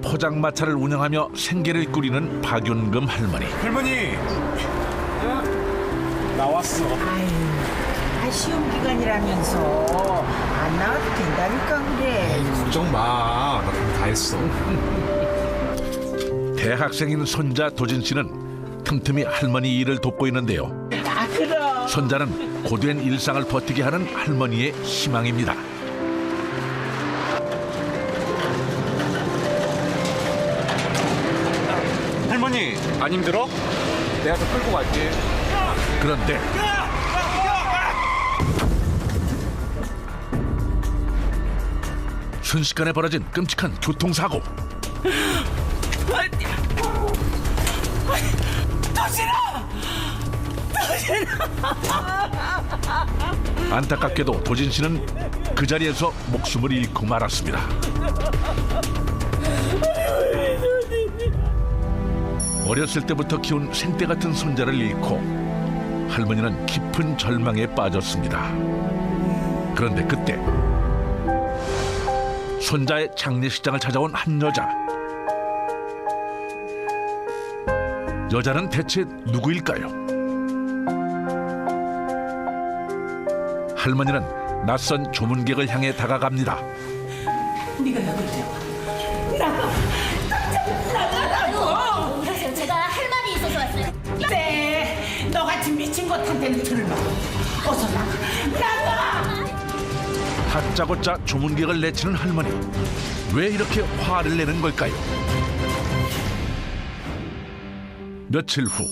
포장마차를 운영하며 생계를 꾸리는 박윤금 할머니. 할머니 나왔어. 시험 기간이라면서 안 나와도 된다니까 그래. 걱정 마. 나 그럼 다 했어. 대학생인 손자 도진 씨는 틈틈이 할머니 일을 돕고 있는데요. 그럼. 손자는 고된 일상을 버티게 하는 할머니의 희망입니다. 할머니 안 힘들어? 내가 좀 끌고 갈게. 그런데 순식간에 벌어진 끔찍한 교통사고. 안타깝게도 도진 씨는 그 자리에서 목숨을 잃고 말았습니다. 어렸을 때부터 키운 생떼 같은 손자를 잃고 할머니는 깊은 절망에 빠졌습니다. 그런데 그때 손자의 장례식장을 찾아온 한 여자. 여자는 대체 누구일까요? 할머니는 낯선 조문객을 향해 다가갑니다. 네가 여기 들어와. 아이고, 그러세요. 제가 할 말이 있어서 왔어요. 네, 너 같은 미친 것한테는 들을마. 어서 나가. 다짜고짜 조문객을 내치는 할머니. 왜 이렇게 화를 내는 걸까요? 며칠 후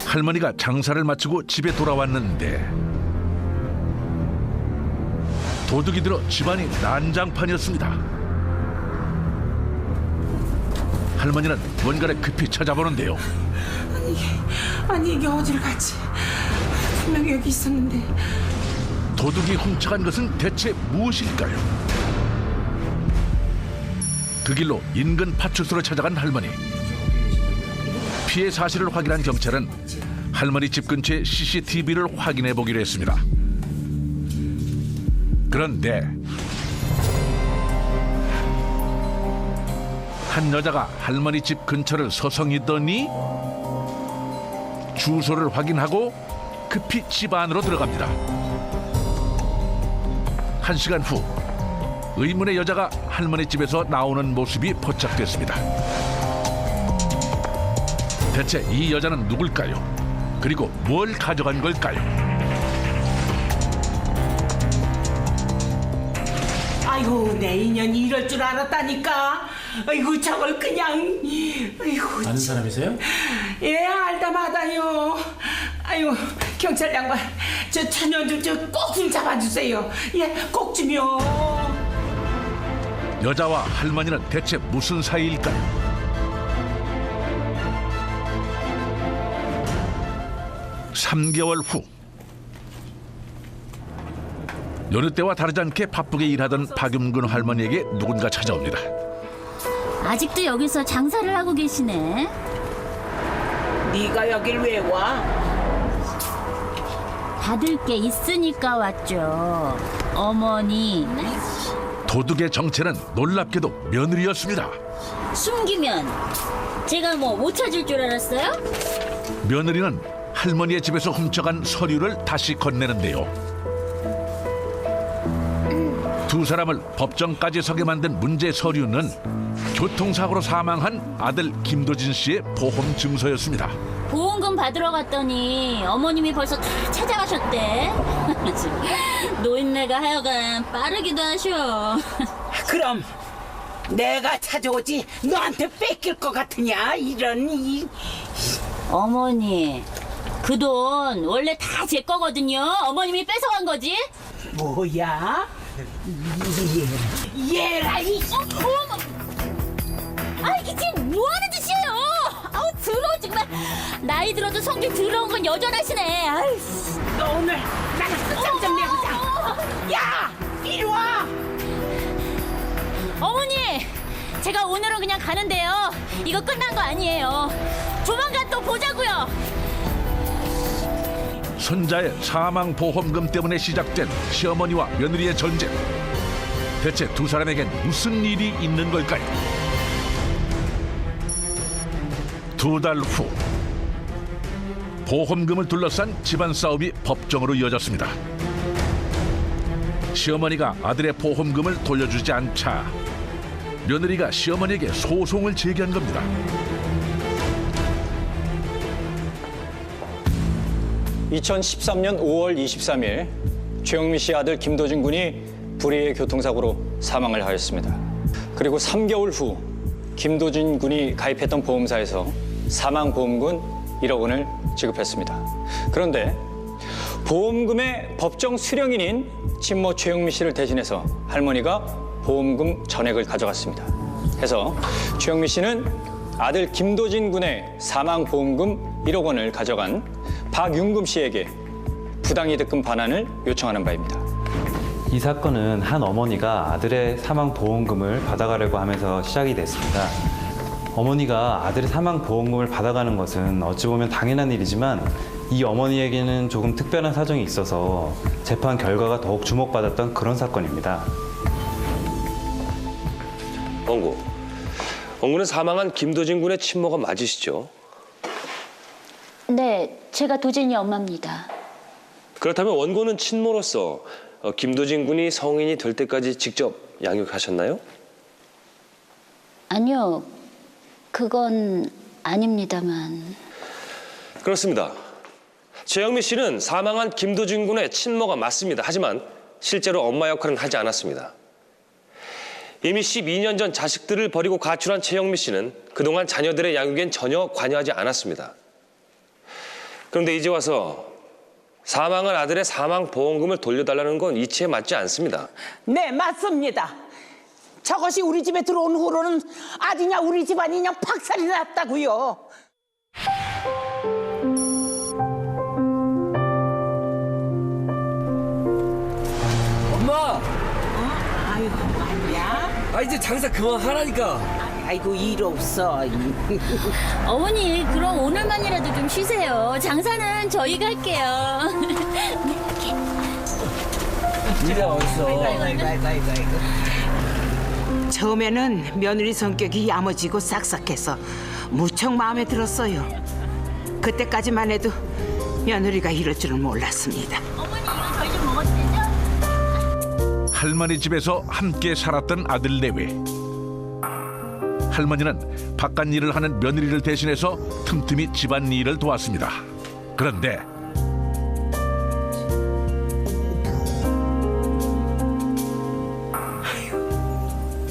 할머니가 장사를 마치고 집에 돌아왔는데 도둑이 들어 집안이 난장판이었습니다. 할머니는 뭔가를 급히 찾아보는데요. 아니 이게 어딜 갔지? 분명히 여기 있었는데. 도둑이 훔쳐간 것은 대체 무엇일까요? 그 길로 인근 파출소로 찾아간 할머니. 피해 사실을 확인한 경찰은 할머니 집 근처의 CCTV를 확인해 보기로 했습니다. 그런데 한 여자가 할머니 집 근처를 서성이더니 주소를 확인하고 급히 집 안으로 들어갑니다. 1시간 후 의문의 여자가 할머니 집에서 나오는 모습이 포착됐습니다. 대체 이 여자는 누굴까요? 그리고 뭘 가져간 걸까요? 아이고 내 인연이 이럴 줄 알았다니까. 아이고 저걸 그냥. 아이고. 아는 사람이세요? 예 알다 마다요. 아이고 경찰 양반 저 천연주 꼭 좀 잡아주세요. 예 꼭 좀요. 여자와 할머니는 대체 무슨 사이일까요? (3개월) 후 여느 때와 다르지 않게 바쁘게 일하던 박윤근 할머니에게 누군가 찾아옵니다. 아직도 여기서 장사를 하고 계시네. 네가 여길 왜 와? 받을 게 있으니까 왔죠. 어머니. 도둑의 정체는 놀랍게도 며느리였습니다. 숨기면 제가 뭐 못 찾을 줄 알았어요? 며느리는 할머니의 집에서 훔쳐간 서류를 다시 건네는데요. 두 사람을 법정까지 서게 만든 문제 서류는 교통사고로 사망한 아들 김도진 씨의 보험 증서였습니다. 보험금 받으러 갔더니 어머님이 벌써 다 찾아가셨대. 노인네가 하여간 빠르기도 하셔. 그럼 내가 찾아오지 너한테 뺏길 것 같으냐 이런 이. 어머니, 그 돈 원래 다 제 거거든요. 어머님이 뺏어간 거지? 뭐야? 얘라 이. 어머! 아, 이게 지금 뭐 하는 짓이에요? 아우, 더러워, 정말. 나이 들어도 성질 더러운 건 여전하시네. 아이씨. 너 오늘 나랑 끝장 좀 내보자. 야 이리 와. 어머니, 제가 오늘은 그냥 가는데요. 이거 끝난 거 아니에요. 조만간 또 보자고요. 손자의 사망 보험금 때문에 시작된 시어머니와 며느리의 전쟁. 대체 두 사람에겐 무슨 일이 있는 걸까요? 2달 후 보험금을 둘러싼 집안 싸움이 법정으로 이어졌습니다. 시어머니가 아들의 보험금을 돌려주지 않자 며느리가 시어머니에게 소송을 제기한 겁니다. (2013년 5월 23일) 최영미 씨 아들 김도진 군이 불의의 교통사고로 사망을 하였습니다. 그리고 3개월 후 김도진 군이 가입했던 보험사에서 사망보험금 1억 원을 지급했습니다. 그런데 보험금의 법정 수령인인 친모 최영미 씨를 대신해서 할머니가 보험금 전액을 가져갔습니다. 해서 최영미 씨는 아들 김도진 군의 사망보험금 1억 원을 가져간 박윤금 씨에게 부당이득금 반환을 요청하는 바입니다. 이 사건은 한 어머니가 아들의 사망보험금을 받아가려고 하면서 시작이 됐습니다. 어머니가 아들의 사망보험금을 받아가는 것은 어찌 보면 당연한 일이지만 이 어머니에게는 조금 특별한 사정이 있어서 재판 결과가 더욱 주목받았던 그런 사건입니다. 원고는 사망한 김도진 군의 친모가 맞으시죠? 네, 제가 도진이 엄마입니다. 그렇다면 원고는 친모로서 김도진 군이 성인이 될 때까지 직접 양육하셨나요? 아니요, 그건 아닙니다만. 그렇습니다. 최영미 씨는 사망한 김도진 군의 친모가 맞습니다. 하지만 실제로 엄마 역할은 하지 않았습니다. 이미 12년 전 자식들을 버리고 가출한 최영미 씨는 그동안 자녀들의 양육엔 전혀 관여하지 않았습니다. 그런데 이제 와서 사망한 아들의 사망보험금을 돌려달라는 건 이치에 맞지 않습니다. 네, 맞습니다. 저것이 우리 집에 들어온 후로는 아주냐 우리 집안이 그냥 박살이 났다고요. 엄마! 아이고, 아니야? 이제 장사 그만하라니까. 아이고, 일 없어. 어머니, 그럼 오늘만이라도 좀 쉬세요. 장사는 저희가 할게요. 이제 어딨어? 처음에는 며느리 성격이 야무지고 싹싹해서 무척 마음에 들었어요. 그때까지만 해도 며느리가 이럴 줄은 몰랐습니다. 어머니, 이거 저희 좀 먹어도 되죠? 할머니 집에서 함께 살았던 아들 내외. 할머니는 바깥 일을 하는 며느리를 대신해서 틈틈이 집안 일을 도왔습니다. 그런데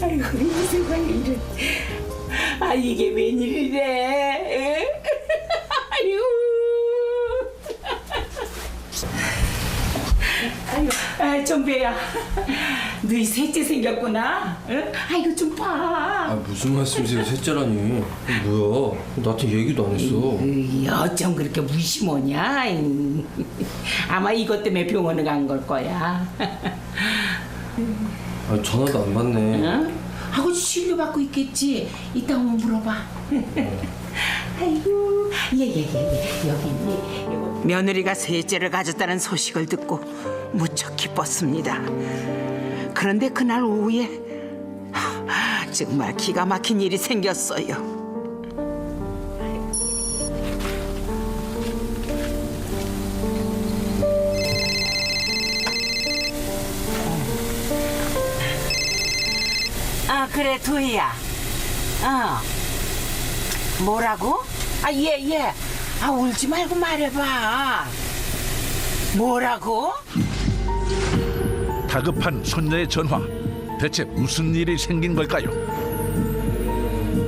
아이고, 이 세상에 이런. 아, 이게 웬일이래. 아이고. 아이고, 아, 정배야. 너희 셋째 생겼구나. 응? 아이고, 좀 봐. 무슨 말씀이세요, 셋째라니. 뭐야? 나한테 얘기도 안 했어. 어쩜 그렇게 무심하냐. 아마 이것 때문에 병원에 간 걸 거야. 전화도 안 받네. 응? 하고 진료받고 있겠지. 이따 오면 물어봐. 아이고, 예, 여기 있니? 며느리가 셋째를 가졌다는 소식을 듣고 무척 기뻤습니다. 그런데 그날 오후에 정말 기가 막힌 일이 생겼어요. 아, 그래, 도희야. 뭐라고? 아, 예. 아, 울지 말고 말해봐. 뭐라고? 다급한 손녀의 전화. 대체 무슨 일이 생긴 걸까요?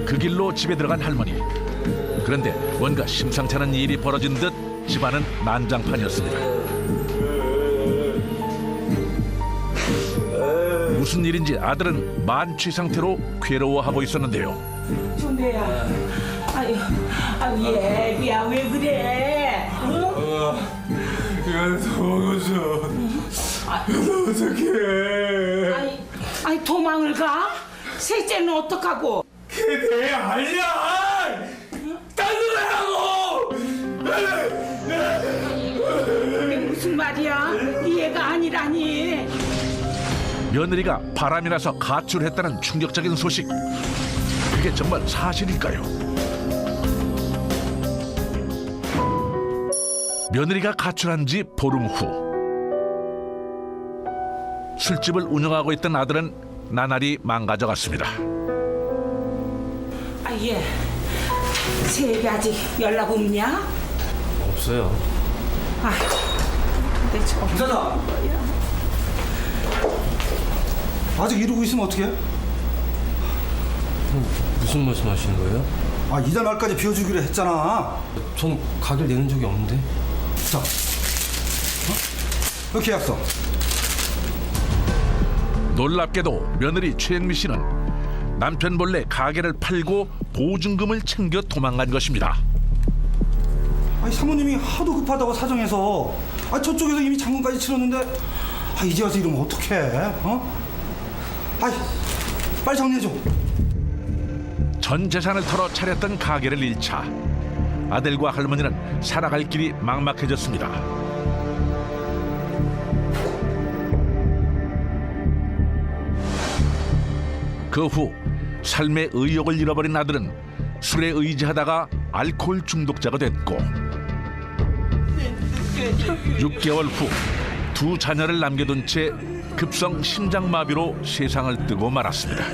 그 길로 집에 들어간 할머니. 그런데 뭔가 심상치 않은 일이 벌어진 듯 집안은 난장판이었습니다. 무슨 일인지 아들은 만취 상태로 괴로워하고 있었는데요. 정배야. 아유, 얘야, 왜 그래? 이거 도망가줘. 어떡해. 아니, 도망을 가? 셋째는 어떡하고? 그게 내 아니야! 딴 소리 하라고! 아니라니. 며느리가 바람이 나서 가출했다는 충격적인 소식. 그게 정말 사실일까요? 며느리가 가출한 지 보름 후 술집을 운영하고 있던 아들은 나날이 망가져갔습니다. 아, 예. 세비 아직 연락 없냐? 없어요. 아, 근데 저 이사장! 아직 이러고 있으면 어떡해? 무슨 말씀하시는 거예요? 아, 이달 말까지 비워주기로 했잖아. 전 가게를 내는 적이 없는데. 자, 여기 계약서. 놀랍게도 며느리 최영미 씨는 남편 몰래 가게를 팔고 보증금을 챙겨 도망간 것입니다. 아니, 사모님이 하도 급하다고 사정해서 저쪽에서 이미 잔금까지 치렀는데 이제 와서 이러면 어떡해? 아이, 빨리 정리해줘. 전 재산을 털어 차렸던 가게를 잃자 아들과 할머니는 살아갈 길이 막막해졌습니다. 그 후 삶의 의욕을 잃어버린 아들은 술에 의지하다가 알코올 중독자가 됐고 6개월 후 두 자녀를 남겨둔 채 급성 심장마비로 세상을 뜨고 말았습니다.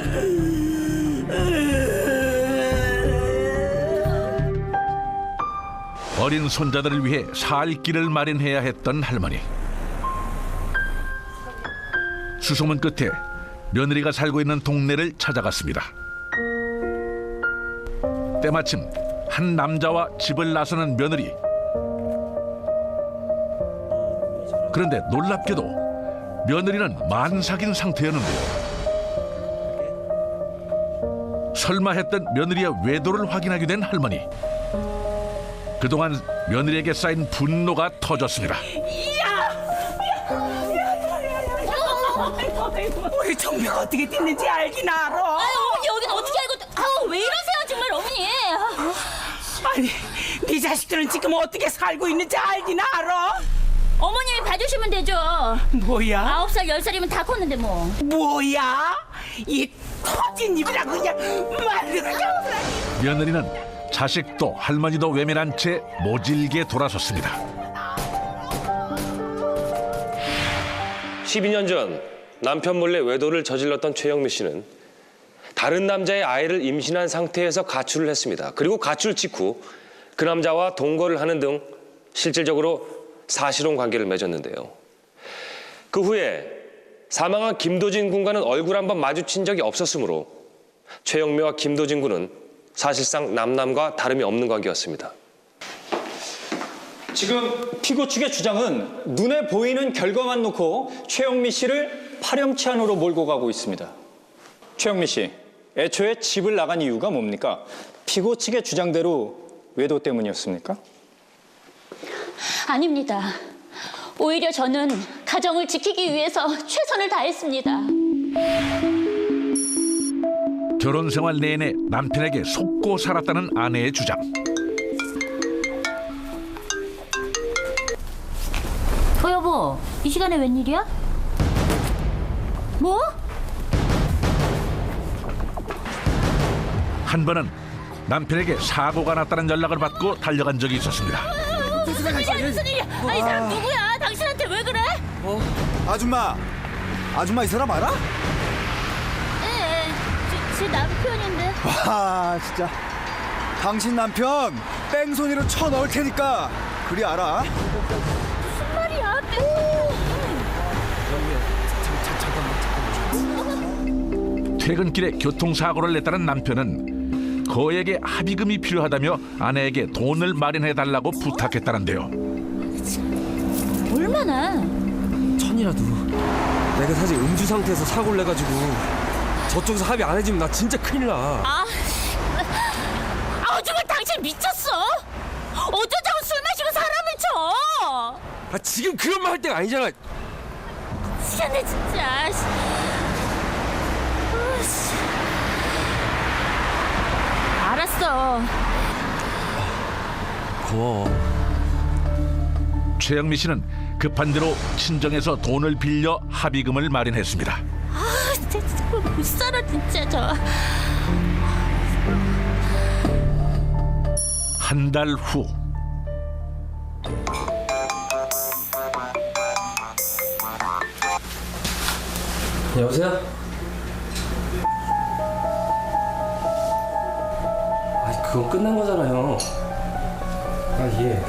어린 손자들을 위해 살 길을 마련해야 했던 할머니. 수소문 끝에 며느리가 살고 있는 동네를 찾아갔습니다. 때마침 한 남자와 집을 나서는 며느리. 그런데 놀랍게도 며느리는 만삭인 상태였는데요. 설마 했던 며느리의 외도를 확인하게 된 할머니. 그동안 며느리에게 쌓인 분노가 터졌습니다. 우리 정배가 어떻게 됐는지 알긴 알아. 어머니 여긴 어떻게 알고? 왜 이러세요 정말 어머니? 아니, 네 자식들은 지금 어떻게 살고 있는지 알긴 알아. 어머님이 봐주시면 되죠. 뭐야? 9살 10살이면 다 컸는데 뭐. 뭐야? 이 터진 입이라고 그냥 말로 잡으라니. 며느리는 자식도 할머니도 외면한 채 모질게 돌아섰습니다. 12년 전 남편 몰래 외도를 저질렀던 최영미 씨는 다른 남자의 아이를 임신한 상태에서 가출을 했습니다. 그리고 가출 직후 그 남자와 동거를 하는 등 실질적으로 사실혼 관계를 맺었는데요. 그 후에 사망한 김도진 군과는 얼굴 한번 마주친 적이 없었으므로 최영미와 김도진 군은 사실상 남남과 다름이 없는 관계였습니다. 지금 피고 측의 주장은 눈에 보이는 결과만 놓고 최영미 씨를 파렴치한으로 몰고 가고 있습니다. 최영미 씨, 애초에 집을 나간 이유가 뭡니까? 피고 측의 주장대로 외도 때문이었습니까? 아닙니다. 오히려 저는 가정을 지키기 위해서 최선을 다했습니다. 결혼 생활 내내 남편에게 속고 살았다는 아내의 주장. 여보, 이 시간에 웬일이야? 뭐? 한 번은 남편에게 사고가 났다는 연락을 받고 달려간 적이 있었습니다. 무슨 일이야? 이 사람 누구야? 당신한테 왜 그래? 아줌마 이 사람 알아? 네, 제 남편인데. 와, 진짜. 당신 남편 뺑소니로 쳐 넣을 테니까 그리 알아. 무슨 말이야? 퇴근길에 교통사고를 냈다는 남편은 거액의 합의금이 필요하다며 아내에게 돈을 마련해달라고 부탁했다는데요. 얼마나? 1000이라도. 내가 사실 음주 상태에서 사고를 내가지고 저쪽에서 합의 안 해주면 나 진짜 큰일 나. 정말 당신 미쳤어? 어쩌자고 술 마시고 사람을 쳐? 지금 그런 말 할 때가 아니잖아. 미안해 진짜. 알았어. 고마워. 최영미 씨는 급한 대로 친정에서 돈을 빌려 합의금을 마련했습니다. 아, 진짜 못 살아 진짜 저. 한 달 후 여보세요? 아니 그건 끝난 거잖아요. 아 예.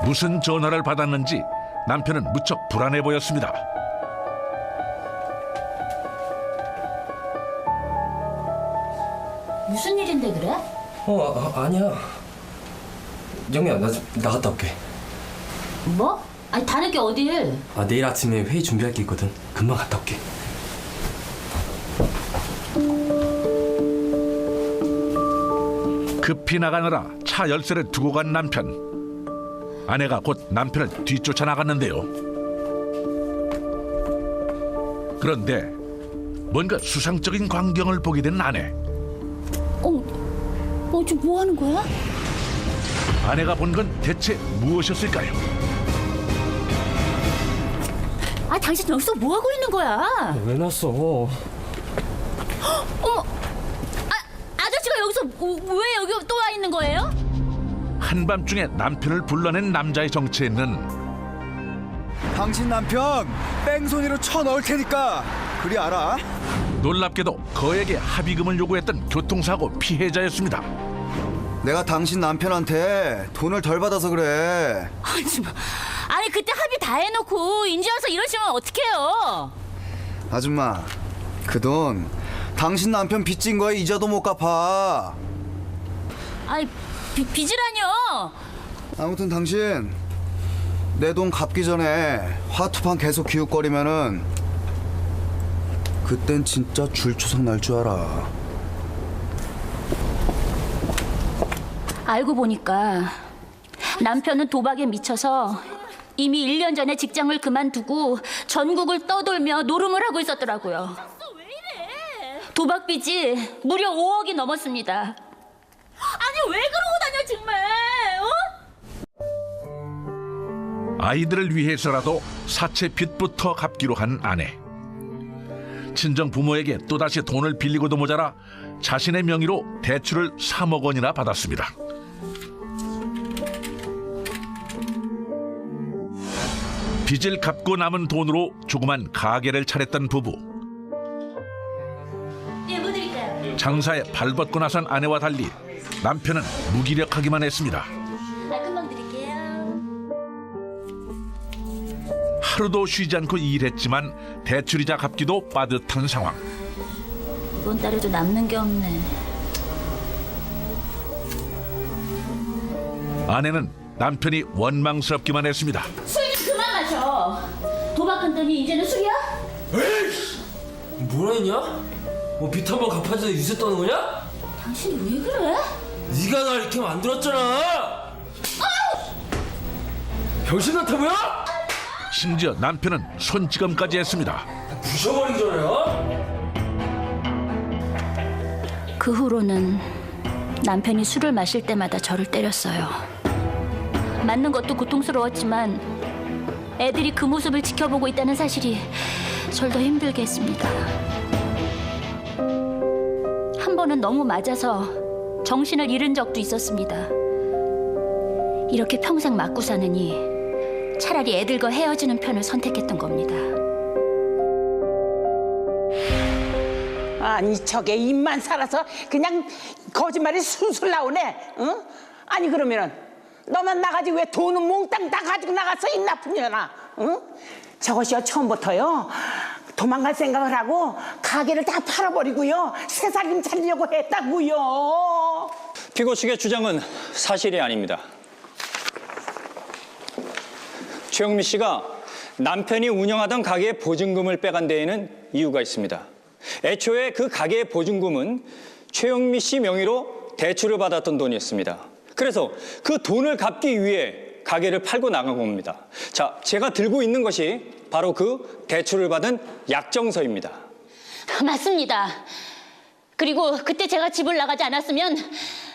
무슨 전화를 받았는지 남편은 무척 불안해 보였습니다. 무슨 일인데 그래? 아니야. 영미야 나 좀 나갔다 올게. 뭐? 아니 다른 게 어딜? 아 내일 아침에 회의 준비할 게 있거든. 금방 갔다 올게. 급히 나가느라 차 열쇠를 두고 간 남편. 아내가 곧 남편을 뒤쫓아 나갔는데요. 그런데 뭔가 수상적인 광경을 보게 된 아내. 지금 뭐 하는 거야? 아내가 본 건 대체 무엇이었을까요? 아, 당신 여기서 뭐 하고 있는 거야? 왜 났어? 어머, 아저씨가 여기서 왜 여기 또 와 있는 거예요? 한밤중에 남편을 불러낸 남자의 정체는 당신 남편 뺑소니로 쳐 넣을 테니까 그리 알아. 놀랍게도 거액의 합의금을 요구했던 교통사고 피해자였습니다. 내가 당신 남편한테 돈을 덜 받아서 그래. 아니 그때 합의 다 해놓고 인제 와서 이러시면 어떡해요? 아줌마, 그 돈 당신 남편 빚진 거에 이자도 못 갚아. 아니 빚이라뇨? 아무튼 당신 내 돈 갚기 전에 화투판 계속 기웃거리면은 그땐 진짜 줄초석 날 줄 알아. 알고 보니까 남편은 도박에 미쳐서 이미 1년 전에 직장을 그만두고 전국을 떠돌며 노름을 하고 있었더라고요. 왜 이래? 도박 빚이 무려 5억이 넘었습니다. 아니 왜 그러고 다녀 정말? 아이들을 위해서라도 사채 빚부터 갚기로 한 아내. 친정 부모에게 또다시 돈을 빌리고도 모자라 자신의 명의로 대출을 3억 원이나 받았습니다. 빚을 갚고 남은 돈으로 조그만 가게를 차렸던 부부. 예, 뭐 드릴까요? 장사에 발벗고 나선 아내와 달리 남편은 무기력하기만 했습니다. 금방 드릴게요. 하루도 쉬지 않고 일했지만 대출이자 갚기도 빠듯한 상황. 이번 달에도 남는 게 없네. 아내는 남편이 원망스럽기만 했습니다. 술 좀 그만 마셔. 도박한 돈이 이제는 술이야? 뭐라 했냐? 빚 한 번 갚아줘서 유세 떠는 거냐? 당신이 왜 그래? 네가 날 이렇게 만들었잖아. 병신 같아 보여? 심지어 남편은 손찌검까지 했습니다. 부셔버리기 전에요? 그 후로는 남편이 술을 마실 때마다 저를 때렸어요. 맞는 것도 고통스러웠지만 애들이 그 모습을 지켜보고 있다는 사실이 절 더 힘들게 했습니다. 한 번은 너무 맞아서 정신을 잃은 적도 있었습니다. 이렇게 평생 맞고 사느니 차라리 애들과 헤어지는 편을 선택했던 겁니다. 아니 저게 입만 살아서 그냥 거짓말이 술술 나오네. 응? 아니 그러면은 너만 나가지 왜 돈은 몽땅 다 가지고 나갔어 이 나쁜 년아. 응? 저것이요 처음부터요 도망갈 생각을 하고 가게를 다 팔아버리고요 새살림 차리려고 했다고요. 피고 측의 주장은 사실이 아닙니다. 최영미 씨가 남편이 운영하던 가게의 보증금을 빼간 데에는 이유가 있습니다. 애초에 그 가게의 보증금은 최영미 씨 명의로 대출을 받았던 돈이었습니다. 그래서 그 돈을 갚기 위해 가게를 팔고 나간 겁니다. 자, 제가 들고 있는 것이 바로 그 대출을 받은 약정서입니다. 맞습니다. 그리고 그때 제가 집을 나가지 않았으면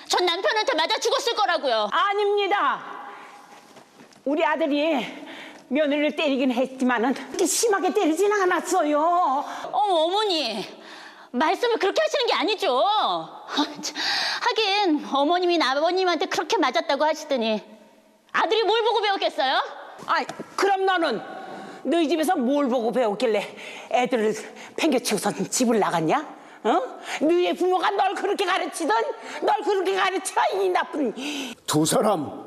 전 남편한테 맞아 죽었을 거라고요. 아닙니다. 우리 아들이 며느리를 때리긴 했지만은 그렇게 심하게 때리진 않았어요. 어머니, 말씀을 그렇게 하시는 게 아니죠. 하긴 어머님이 아버님한테 그렇게 맞았다고 하시더니 아들이 뭘 보고 배웠겠어요? 아이, 그럼 너는 너희 집에서 뭘 보고 배웠길래 애들을 팽개치고선 집을 나갔냐? 너희 부모가 널 그렇게 가르치던 널 그렇게 가르쳐 이 나쁜. 두 사람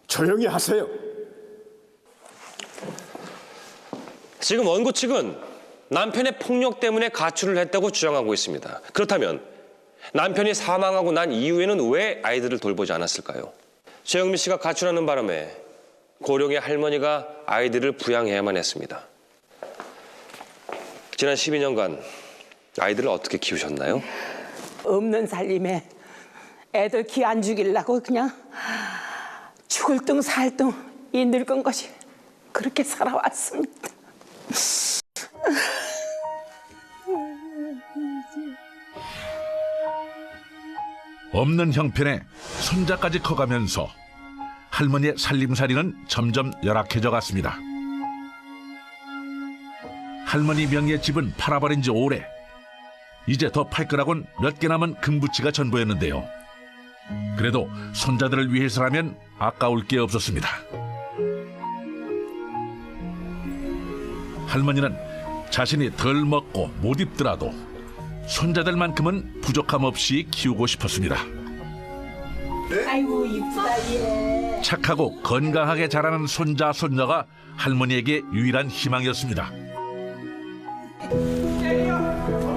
조용히 하세요. 지금 원고 측은 남편의 폭력 때문에 가출을 했다고 주장하고 있습니다. 그렇다면 남편이 사망하고 난 이후에는 왜 아이들을 돌보지 않았을까요? 최영미 씨가 가출하는 바람에 고령의 할머니가 아이들을 부양해야만 했습니다. 지난 12년간 아이들을 어떻게 키우셨나요? 없는 살림에 애들 기 안 죽이려고 그냥 죽을 둥 살 둥 이 늙은 것이 그렇게 살아왔습니다. 없는 형편에 손자까지 커가면서 할머니의 살림살이는 점점 열악해져 갔습니다. 할머니 명의의 집은 팔아버린 지 오래. 이제 더 팔 거라곤 몇 개 남은 금부치가 전부였는데요. 그래도 손자들을 위해서라면 아까울 게 없었습니다. 할머니는 자신이 덜 먹고 못 입더라도 손자들만큼은 부족함 없이 키우고 싶었습니다. 아이고 이쁘다 얘. 착하고 건강하게 자라는 손자, 손녀가 할머니에게 유일한 희망이었습니다.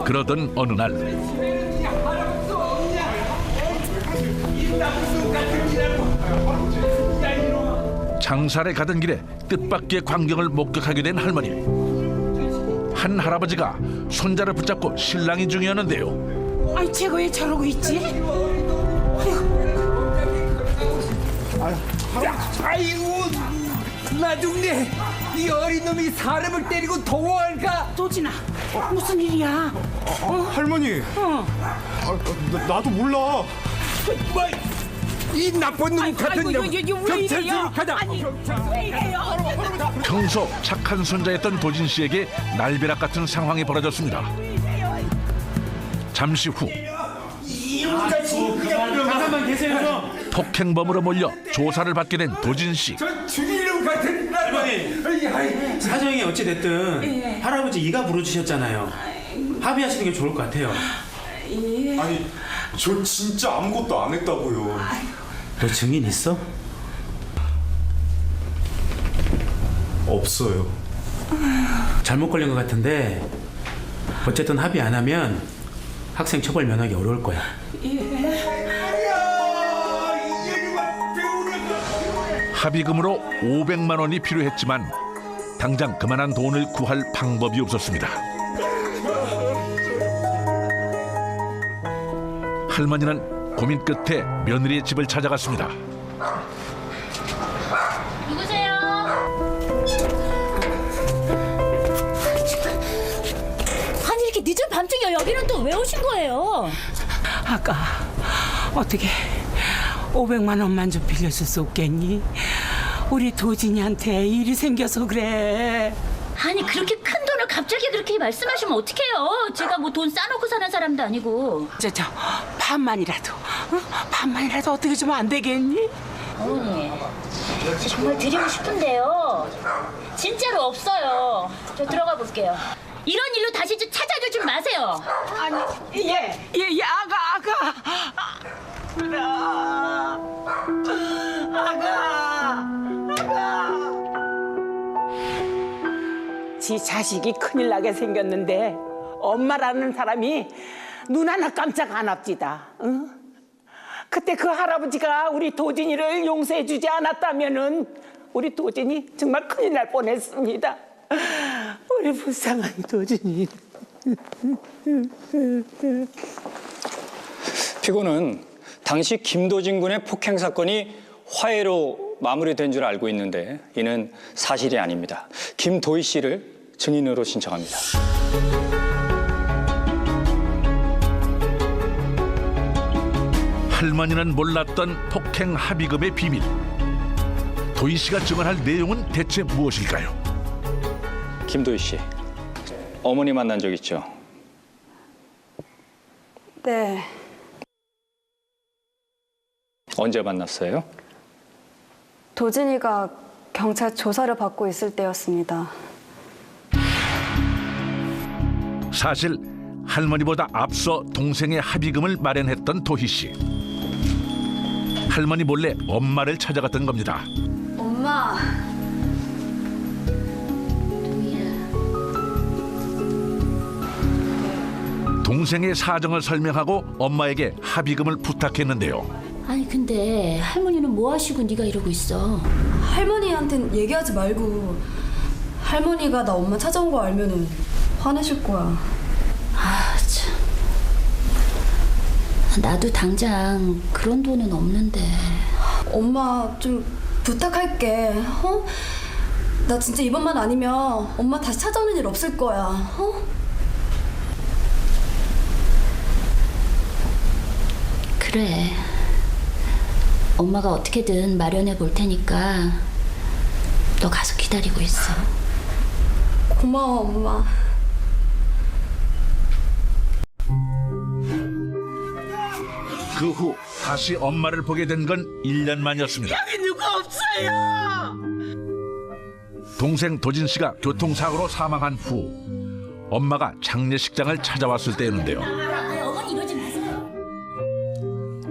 그러던 어느 날 장사를 가던 길에 뜻밖의 광경을 목격하게 된 할머니. 한 할아버지가 손자를 붙잡고 실랑이 중이었는데요. 아이 쟤가 왜 저러고 있지? 아이고 나중에 이 어린 놈이 사람을 때리고 도와할까? 도진아 무슨 일이야? 할머니. 나도 몰라. 이 나쁜 놈 같은 놈 경찰서로 가자. 왜 이래요? 평소 착한 손자였던 도진 씨에게 날벼락 같은 상황이 벌어졌습니다. 잠시 후 가만만 계세요. 폭행범으로 몰려 조사를 받게 된 도진 씨. 죽이는 같은 할머니, 사정이 어찌 됐든 할아버지 이가 부르주셨잖아요. 합의하시는 게 좋을 것 같아요. 아니, 저 진짜 아무것도 안 했다고요. 너 증인 있어? 없어요. 잘못 걸린 것 같은데 어쨌든 합의 안 하면 학생 처벌 면하기 어려울 거야. 합의금으로 500만 원이 필요했지만 당장 그만한 돈을 구할 방법이 없었습니다. 할머니는 고민 끝에 며느리의 집을 찾아갔습니다. 누구세요? 아니 이렇게 늦은 밤중에 여기는 또 왜 오신 거예요? 아까 어떻게 500만 원만 좀 빌려줄 수 없겠니? 우리 도진이한테 일이 생겨서 그래. 아니 그렇게 큰 돈을 갑자기 그렇게 말씀하시면 어떡해요? 제가 뭐 돈 싸놓고 사는 사람도 아니고. 저 반만이라도 반만이라도 어떻게 좀 안 되겠니? 어머니 정말 드리고 싶은데요 진짜로 없어요. 저 들어가 볼게요. 이런 일로 다시 좀 찾아주지 마세요. 아니 예 아가 지 자식이 큰일 나게 생겼는데 엄마라는 사람이 눈 하나 깜짝 안 합디다. 응? 그때 그 할아버지가 우리 도진이를 용서해주지 않았다면은 우리 도진이 정말 큰일 날 뻔했습니다. 우리 불쌍한 도진이. 피고는 당시 김도진 군의 폭행 사건이 화해로 마무리된 줄 알고 있는데 이는 사실이 아닙니다. 김도희 씨를 증인으로 신청합니다. 할머니는 몰랐던 폭행 합의금의 비밀. 도희 씨가 증언할 내용은 대체 무엇일까요? 김도희 씨, 어머니 만난 적 있죠? 네. 언제 만났어요? 도진이가 경찰 조사를 받고 있을 때였습니다. 사실 할머니보다 앞서 동생의 합의금을 마련했던 도희 씨. 할머니 몰래 엄마를 찾아갔던 겁니다. 엄마. 동생의 사정을 설명하고 엄마에게 합의금을 부탁했는데요. 아니 근데 할머니는 뭐 하시고 네가 이러고 있어? 할머니한텐 얘기하지 말고. 할머니가 나 엄마 찾아온 거 알면은 화내실 거야. 아 참. 나도 당장 그런 돈은 없는데. 엄마 좀 부탁할게. 어? 나 진짜 이번만 아니면 엄마 다시 찾아오는 일 없을 거야. 어? 그래. 엄마가 어떻게든 마련해 볼 테니까 너 가서 기다리고 있어. 고마워, 엄마. 그 후 다시 엄마를 보게 된 건 1년 만이었습니다. 여기 누가 없어요. 동생 도진 씨가 교통사고로 사망한 후 엄마가 장례식장을 찾아왔을 때였는데요. 어머니 이러지 마세요.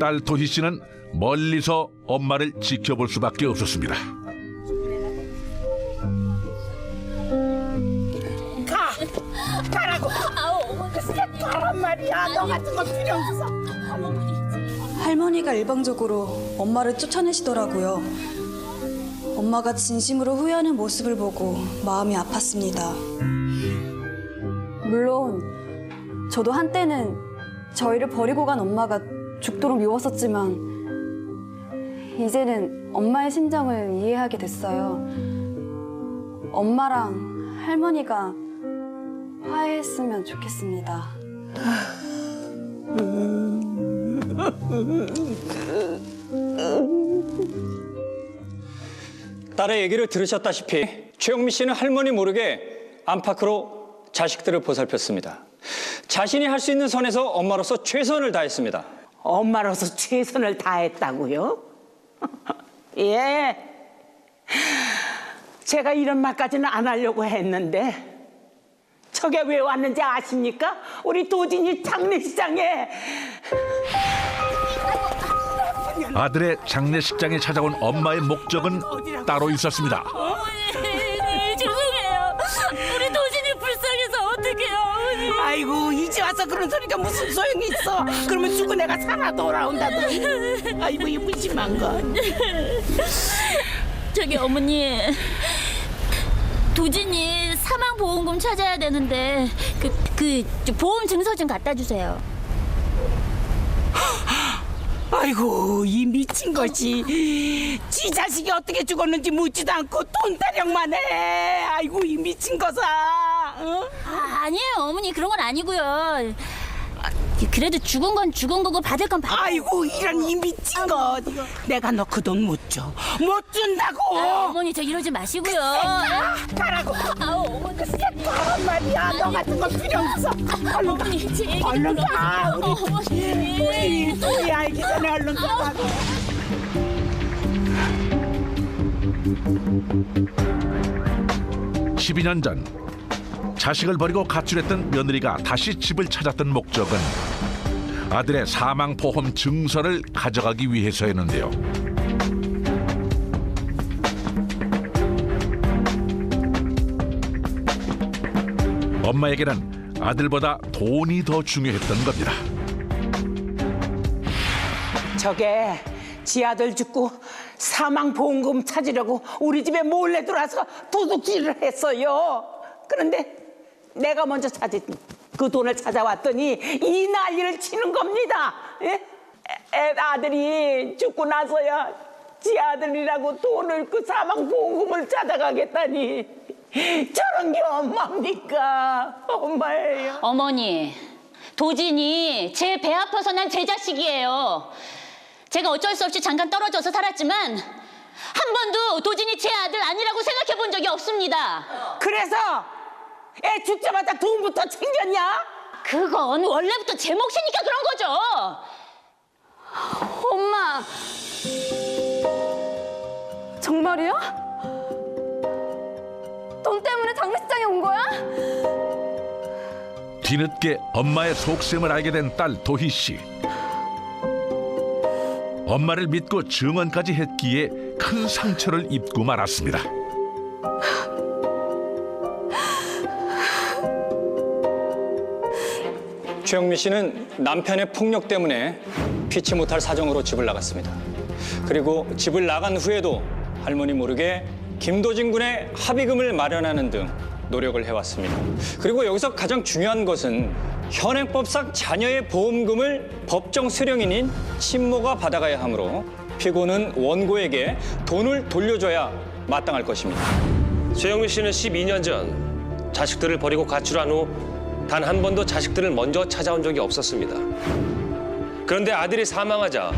딸 도희 씨는 멀리서 엄마를 지켜볼 수밖에 없었습니다. 가라고. 가란 말이야. 너 같은 거 필요 없어. 할머니가 일방적으로 엄마를 쫓아내시더라고요. 엄마가 진심으로 후회하는 모습을 보고 마음이 아팠습니다. 물론 저도 한때는 저희를 버리고 간 엄마가 죽도록 미웠었지만 이제는 엄마의 심정을 이해하게 됐어요. 엄마랑 할머니가 화해했으면 좋겠습니다. 딸의 얘기를 들으셨다시피 최영미 씨는 할머니 모르게 안팎으로 자식들을 보살폈습니다. 자신이 할 수 있는 선에서 엄마로서 최선을 다했습니다. 엄마로서 최선을 다했다고요? 예. 제가 이런 말까지는 안 하려고 했는데 저게 왜 왔는지 아십니까? 우리 도진이 장례식장에. 아들의 장례식장에 찾아온 엄마의 목적은 따로 있었습니다. 죄송해요. 우리 도진이 불쌍해서 어떡해요, 어머니. 아이고 이제 와서 그런 소리가 무슨 소용이 있어. 그러면 죽은 애가 살아 돌아온다더니. 아이고 이 무심한 거. 저기 어머니, 도진이 사망보험금 찾아야 되는데 그 보험 증서 좀 갖다 주세요. 아이고 이 미친 것이 지 자식이 어떻게 죽었는지 묻지도 않고 돈 타령만 해. 아이고 이 미친 거사. 어? 아니에요 어머니, 그런 건 아니고요. 그래도 죽은 건 죽은 거고 받을 건 받아요. 아이고 이런 이 미친 것. 내가 너 그 돈 못 줘. 못 준다고. 어머니 저 이러지 마시고요. 가라고. 아우 어머니 가란 말이야. 너 같은 거 필요 없어. 얼른 가. 얼른 가. 우리 둘이 알기 전에 얼른 가라고. 십이 년 전 자식을 버리고 가출했던 며느리가 다시 집을 찾았던 목적은 아들의 사망보험 증서를 가져가기 위해서였는데요. 엄마에게는 아들보다 돈이 더 중요했던 겁니다. 저게 지 아들 죽고 사망보험금 찾으려고 우리 집에 몰래 들어와서 도둑질을 했어요. 그런데 내가 먼저 찾은 그 돈을 찾아왔더니 이 난리를 치는 겁니다. 예? 아들이 죽고 나서야 지 아들이라고 돈을 그 사망보험금을 찾아가겠다니 저런 게 엄마입니까? 엄마예요. 어머니, 도진이 제 배 아파서 난 제 자식이에요. 제가 어쩔 수 없이 잠깐 떨어져서 살았지만 한 번도 도진이 제 아들 아니라고 생각해 본 적이 없습니다. 그래서 애 죽자마자 돈부터 챙겼냐? 그건 원래부터 제 몫이니까 그런 거죠. 엄마. 정말이야? 돈 때문에 장례식장에 온 거야? 뒤늦게 엄마의 속셈을 알게 된 딸 도희 씨. 엄마를 믿고 증언까지 했기에 큰 상처를 입고 말았습니다. 최영미 씨는 남편의 폭력 때문에 피치 못할 사정으로 집을 나갔습니다. 그리고 집을 나간 후에도 할머니 모르게 김도진 군의 합의금을 마련하는 등 노력을 해왔습니다. 그리고 여기서 가장 중요한 것은 현행법상 자녀의 보험금을 법정 수령인인 친모가 받아가야 하므로 피고는 원고에게 돈을 돌려줘야 마땅할 것입니다. 최영미 씨는 12년 전 자식들을 버리고 가출한 후 단 한 번도 자식들을 먼저 찾아온 적이 없었습니다. 그런데 아들이 사망하자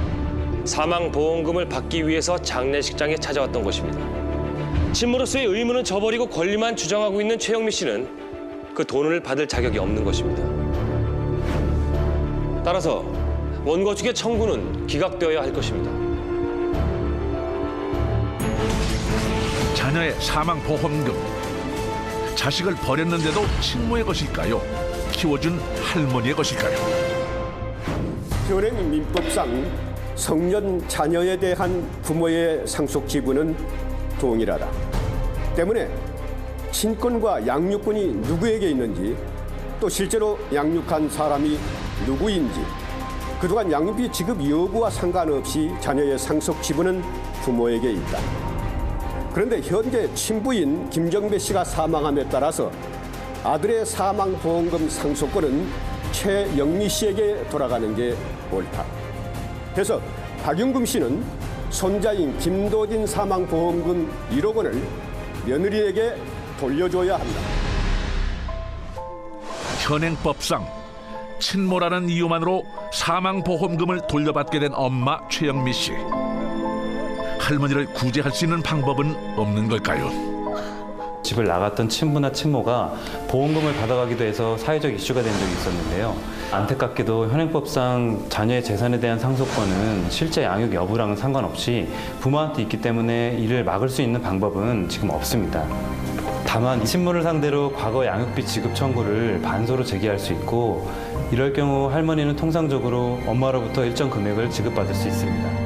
사망보험금을 받기 위해서 장례식장에 찾아왔던 것입니다. 친모로서의 의무는 저버리고 권리만 주장하고 있는 최영미 씨는 그 돈을 받을 자격이 없는 것입니다. 따라서 원고 측의 청구는 기각되어야 할 것입니다. 자녀의 사망보험금. 자식을 버렸는데도 친모의 것일까요? 키워준 할머니의 것일까요? 현행 민법상 성년 자녀에 대한 부모의 상속 지분은 동일하다. 때문에 친권과 양육권이 누구에게 있는지, 또 실제로 양육한 사람이 누구인지, 그동안 양육비 지급 여부와 상관없이 자녀의 상속 지분은 부모에게 있다. 그런데 현재 친부인 김정배 씨가 사망함에 따라서 아들의 사망보험금 상속권은 최영미 씨에게 돌아가는 게 옳다. 그래서 박용금 씨는 손자인 김도진 사망보험금 1억 원을 며느리에게 돌려줘야 한다. 현행법상 친모라는 이유만으로 사망보험금을 돌려받게 된 엄마 최영미 씨. 할머니를 구제할 수 있는 방법은 없는 걸까요? 집을 나갔던 친부나 친모가 보험금을 받아가기도 해서 사회적 이슈가 된 적이 있었는데요. 안타깝게도 현행법상 자녀의 재산에 대한 상속권은 실제 양육 여부랑은 상관없이 부모한테 있기 때문에 이를 막을 수 있는 방법은 지금 없습니다. 다만 친모를 상대로 과거 양육비 지급 청구를 반소로 제기할 수 있고, 이럴 경우 할머니는 통상적으로 엄마로부터 일정 금액을 지급받을 수 있습니다.